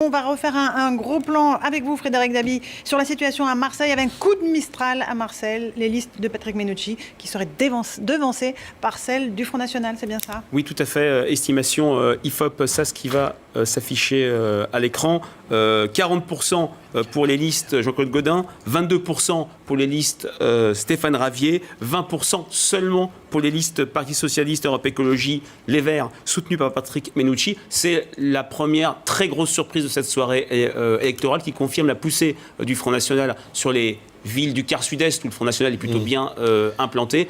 On va refaire un gros plan avec vous, Frédéric Dabi, sur la situation à Marseille, avec un coup de Mistral à Marseille, les listes de Patrick Mennucci qui seraient devancées par celles du Front National, c'est bien ça? Oui, tout à fait. Estimation IFOP, ça, ce qui va s'afficher à l'écran. 40% pour les listes Jean-Claude Gaudin, 22% pour les listes Stéphane Ravier, 20% seulement pour les listes Parti Socialiste, Europe Écologie, Les Verts, soutenus par Patrick Mennucci. C'est la première très grosse surprise de cette soirée électorale qui confirme la poussée du Front National sur les villes du quart sud-est où le Front National est plutôt bien implanté.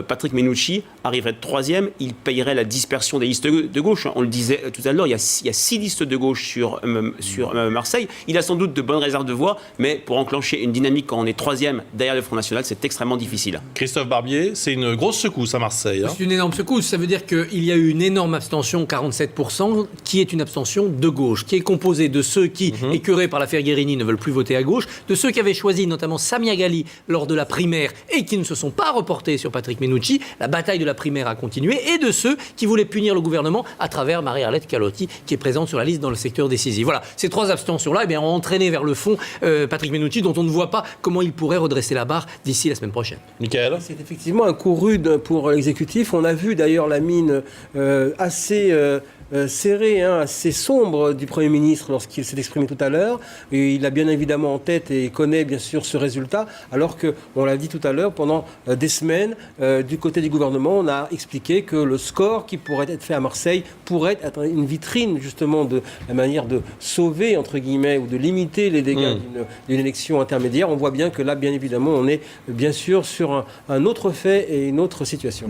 Patrick Mennucci arriverait troisième, il payerait la dispersion des listes de gauche. On le disait tout à l'heure, il y a 6 listes de gauche sur Marseille. Il a sans doute de bonnes réserves de voix, mais pour enclencher une dynamique quand on est troisième derrière le Front National, c'est extrêmement difficile. Christophe Barbier, c'est une grosse secousse à Marseille. C'est une énorme secousse. Ça veut dire qu'il y a eu une énorme abstention, 47%, qui est une abstention de gauche, qui est composée de ceux qui, écœurés par l'affaire Guérini, ne veulent plus voter à gauche, de ceux qui avaient choisi notamment Samia Ghali lors de la primaire et qui ne se sont pas reportés sur Patrick Mennucci. La bataille de la primaire a continué, et de ceux qui voulaient punir le gouvernement à travers Marie-Arlette Carlotti, qui est présente sur la liste dans le secteur décisif. Voilà, ces trois abstentions-là ont entraîné vers le fond Patrick Mennucci, dont on ne voit pas comment il pourrait redresser la barre d'ici la semaine prochaine. Michael ? C'est effectivement un coup rude pour l'exécutif. On a vu d'ailleurs la mine assez serré, assez sombre du Premier ministre lorsqu'il s'est exprimé tout à l'heure. Et il a bien évidemment en tête et connaît bien sûr ce résultat, alors qu'on l'a dit tout à l'heure, pendant des semaines, du côté du gouvernement, on a expliqué que le score qui pourrait être fait à Marseille pourrait être une vitrine justement de la manière de sauver, entre guillemets, ou de limiter les dégâts d'une élection intermédiaire. On voit bien que là, bien évidemment, on est bien sûr sur un autre fait et une autre situation.